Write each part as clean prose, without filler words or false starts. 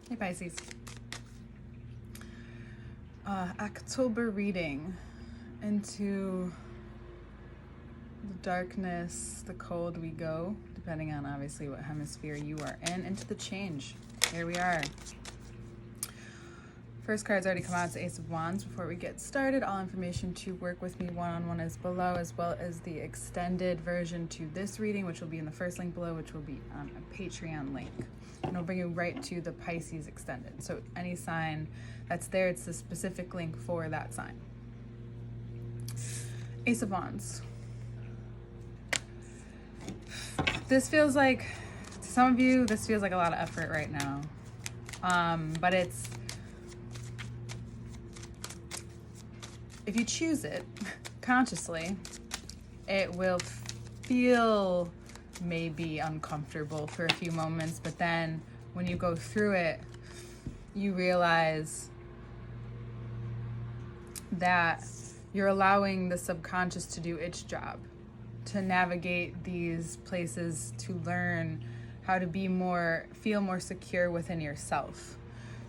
Hey Pisces. October reading into the darkness, the cold we go, depending on obviously what hemisphere you are in, into the change. Here we are. First card's already come out, it's the Ace of Wands. Before we get started, all information to work with me one-on-one is below, as well as the extended version to this reading, which will be in the first link below, which will be on a Patreon link. And it'll bring you right to the Pisces extended. So any sign that's there, it's the specific link for that sign. Ace of Wands. This feels like, to some of you, this feels like a lot of effort right now. But it's, if you choose it consciously, it will feel maybe uncomfortable for a few moments, but then when you go through it, you realize that you're allowing the subconscious to do its job, to navigate these places, to learn how to feel more secure within yourself,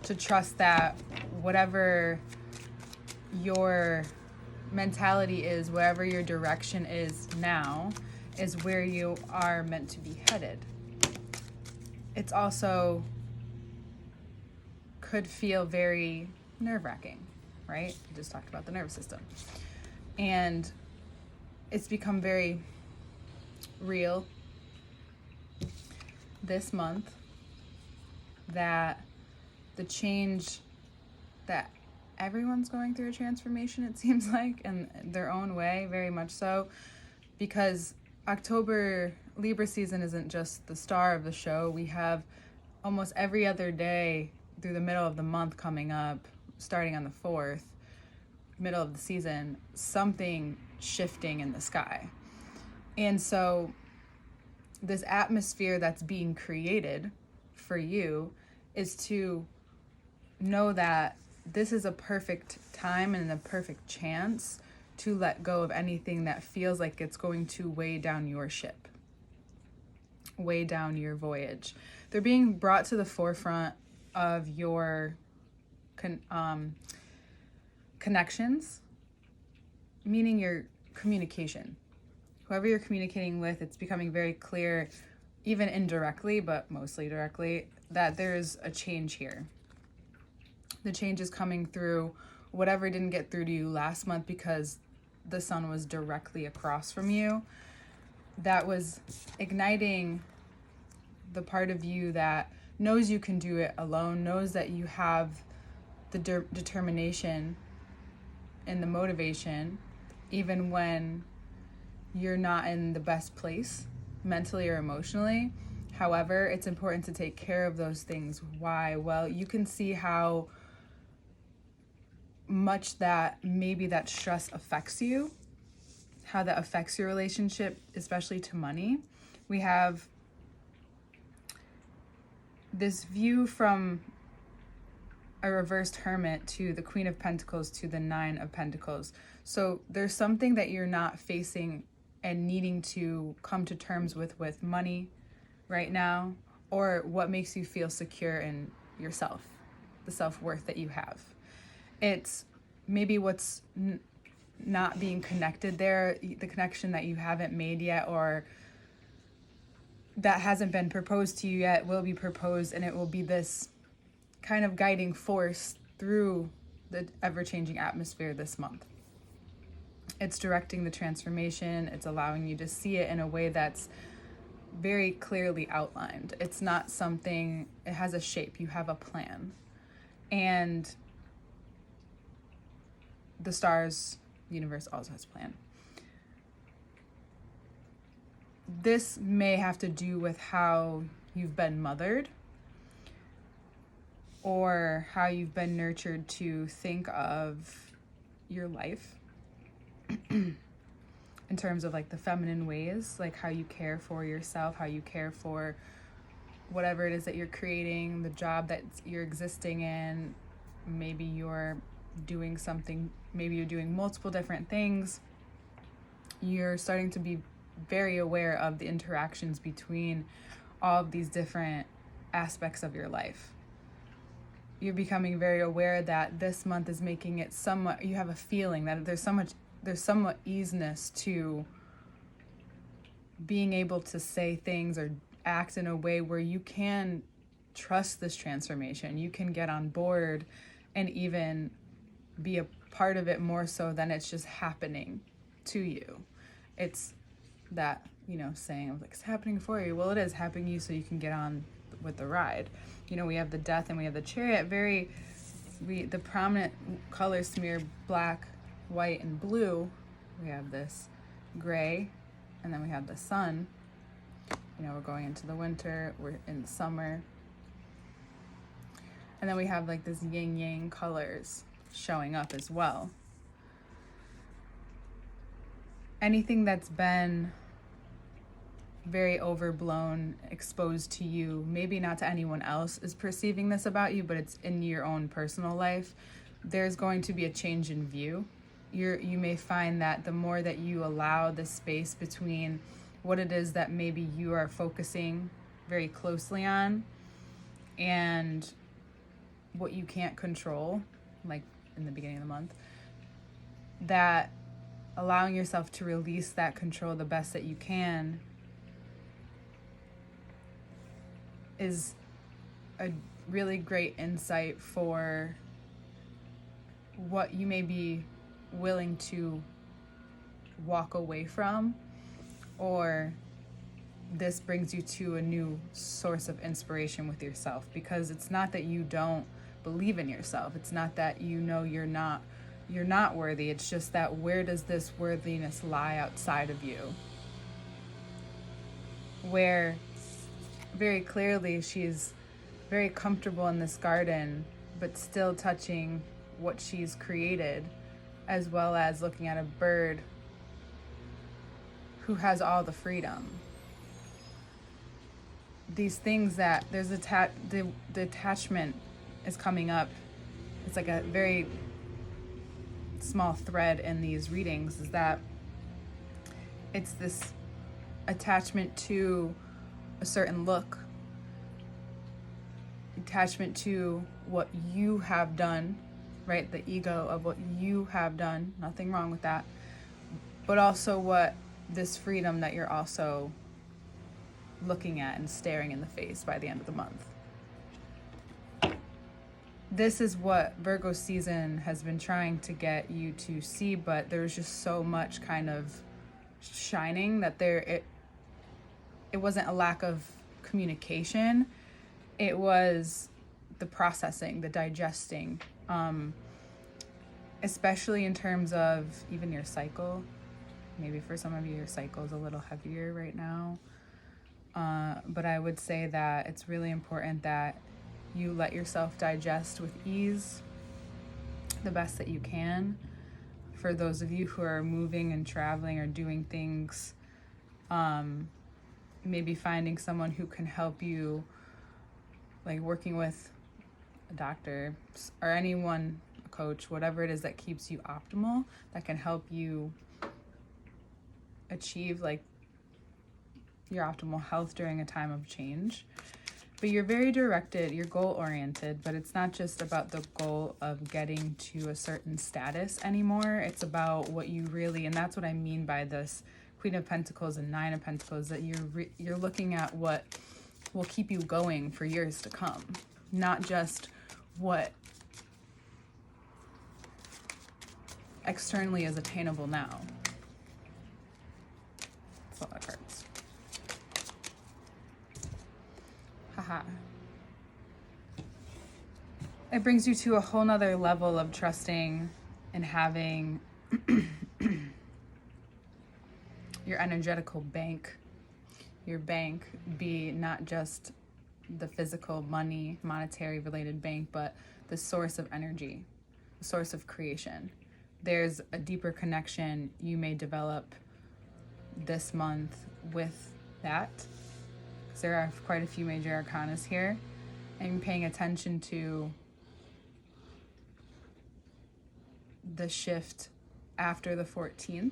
to trust that whatever your mentality is, wherever your direction is now, is where you are meant to be headed. It's also could feel very nerve-wracking, right? We just talked about the nervous system. And it's become very real this month that the change that everyone's going through a transformation, it seems like, in their own way, very much so, because October Libra season isn't just the star of the show. We have almost every other day through the middle of the month coming up, starting on the 4th, middle of the season, something shifting in the sky. And so this atmosphere that's being created for you is to know that this is a perfect time and a perfect chance to let go of anything that feels like it's going to weigh down your ship, weigh down your voyage. They're being brought to the forefront of your connections, meaning your communication. Whoever you're communicating with, it's becoming very clear, even indirectly, but mostly directly, that there's a change here. The change is coming through whatever didn't get through to you last month because the sun was directly across from you. That was igniting the part of you that knows you can do it alone, knows that you have the determination and the motivation, even when you're not in the best place mentally or emotionally. However, it's important to take care of those things. Why? Well, you can see how much that maybe that stress affects you, how that affects your relationship, especially to money. We have this view from a reversed hermit to the Queen of Pentacles to the Nine of Pentacles. So there's something that you're not facing and needing to come to terms with money right now, or what makes you feel secure in yourself, the self-worth that you have. It's maybe what's not being connected there, the connection that you haven't made yet, or that hasn't been proposed to you yet, will be proposed, and it will be this kind of guiding force through the ever-changing atmosphere this month. It's directing the transformation. It's allowing you to see it in a way that's very clearly outlined. It's not something, it has a shape. You have a plan. And the stars, the universe also has a plan. This may have to do with how you've been mothered or how you've been nurtured to think of your life in terms of like the feminine ways, like how you care for yourself, how you care for whatever it is that you're creating, the job that you're existing in. Maybe you're doing something, maybe you're doing multiple different things. You're starting to be very aware of the interactions between all of these different aspects of your life. you're becoming very aware that this month is making it somewhat, you have a feeling that there's somewhat easiness to being able to say things or act in a way where you can trust this transformation. You can get on board and even be a part of it more so than it's just happening to you. It's that, saying of like, it's happening for you. Well, it is happening to you so you can get on with the ride. We have the Death and we have the Chariot. The prominent colors to me are black, white, and blue. We have this gray, and then we have the sun. We're going into the winter, we're in the summer. And then we have like this yin yang colors showing up as well. Anything that's been very overblown, exposed to you, maybe not to anyone else is perceiving this about you, but it's in your own personal life, there's going to be a change in view. You may find that the more that you allow the space between what it is that maybe you are focusing very closely on and what you can't control, like in the beginning of the month, that allowing yourself to release that control the best that you can is a really great insight for what you may be willing to walk away from, or this brings you to a new source of inspiration with yourself, because it's not that you don't believe in yourself. It's not that you're not worthy. It's just that where does this worthiness lie outside of you? Where very clearly she's very comfortable in this garden, but still touching what she's created, as well as looking at a bird who has all the freedom. These things that there's the attachment is coming up. It's like a very small thread in these readings, is that it's this attachment to a certain look, attachment to what you have done, right? The ego of what you have done, nothing wrong with that, but also what this freedom that you're also looking at and staring in the face by the end of the month. This is what Virgo season has been trying to get you to see, but there's just so much kind of shining that it wasn't a lack of communication. It was the processing, the digesting, especially in terms of even your cycle. Maybe for some of you, your cycle is a little heavier right now. But I would say that it's really important that you let yourself digest with ease the best that you can. For those of you who are moving and traveling or doing things, maybe finding someone who can help you, like working with a doctor or anyone, a coach, whatever it is that keeps you optimal, that can help you achieve like your optimal health during a time of change. But you're very directed, you're goal oriented, but it's not just about the goal of getting to a certain status anymore. It's about what you really, and that's what I mean by this Queen of Pentacles and Nine of Pentacles, that you're looking at what will keep you going for years to come, not just what externally is attainable now. That's a lot of cards. Haha. It brings you to a whole nother level of trusting and having your energetical bank, your bank be not just the physical money, monetary related bank, but the source of energy, the source of creation. There's a deeper connection you may develop this month with that. There are quite a few major arcanas here, and paying attention to the shift after the 14th,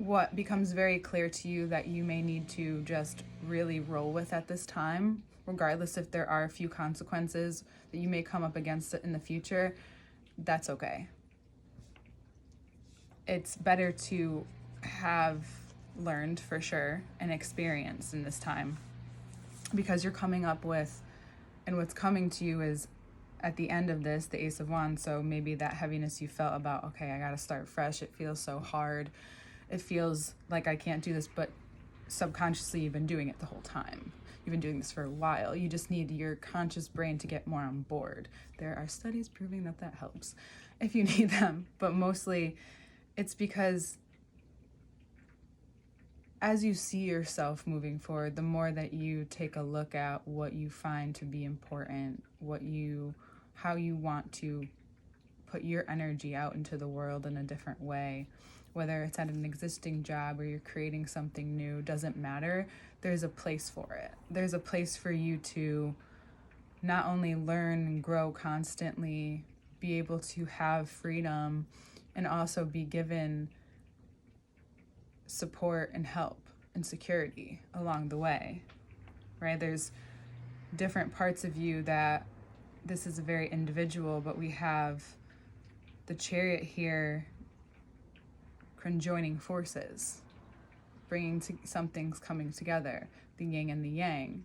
what becomes very clear to you that you may need to just really roll with at this time, regardless if there are a few consequences that you may come up against in the future, that's okay. It's better to have learned for sure and experienced in this time, because you're coming up with, and what's coming to you is at the end of this, the Ace of Wands. So maybe that heaviness you felt about, okay, I got to start fresh. It feels so hard. It feels like I can't do this, but subconsciously you've been doing it the whole time. You've been doing this for a while. You just need your conscious brain to get more on board. There are studies proving that that helps if you need them, but mostly it's because as you see yourself moving forward, the more that you take a look at what you find to be important, how you want to put your energy out into the world in a different way, whether it's at an existing job or you're creating something new, doesn't matter. There's a place for it. There's a place for you to not only learn and grow constantly, be able to have freedom, and also be given support and help and security along the way, right? There's different parts of you that this is a very individual, but we have the Chariot here conjoining forces, bringing something's coming together, the yin and the yang.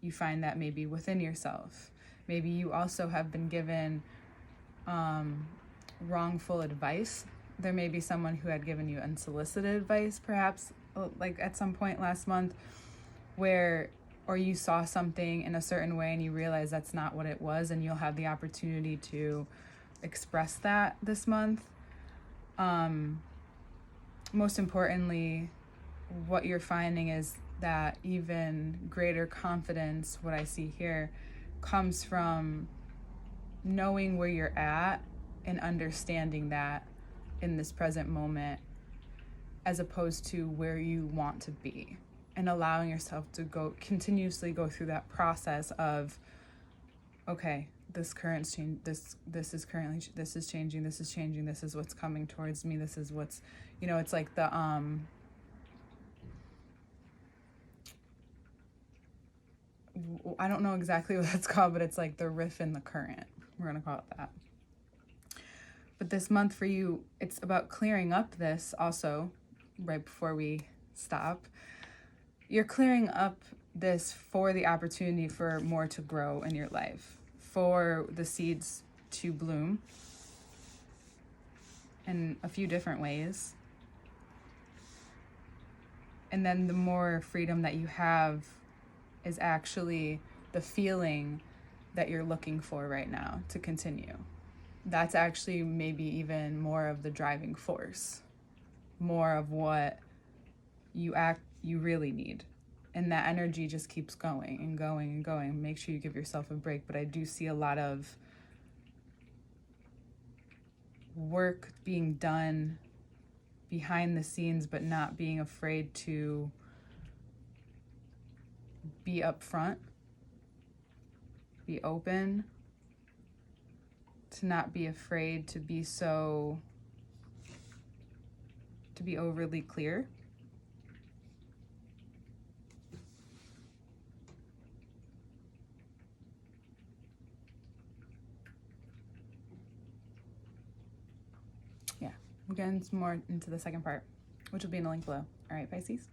You find that maybe within yourself. Maybe you also have been given wrongful advice. There may be someone who had given you unsolicited advice, perhaps, like at some point last month, or you saw something in a certain way and you realize that's not what it was, and you'll have the opportunity to express that this month. Most importantly, what you're finding is that even greater confidence, what I see here, comes from knowing where you're at and understanding that in this present moment, as opposed to where you want to be, and allowing yourself to continuously go through that process of, okay, this is changing, this is changing, this is what's coming towards me, this is what's, it's like the I don't know exactly what that's called, but it's like the riff in the current, we're gonna call it that. But this month for you, it's about clearing up this also. Right before we stop, you're clearing up this for the opportunity for more to grow in your life, for the seeds to bloom in a few different ways. And then the more freedom that you have is actually the feeling that you're looking for right now to continue. That's actually maybe even more of the driving force, more of what you really need. And that energy just keeps going and going and going. Make sure you give yourself a break. But I do see a lot of work being done behind the scenes, but not being afraid to be upfront, be open, to not be afraid to be overly clear. Yeah, we're getting some more into the second part, which will be in the link below. All right, Pisces.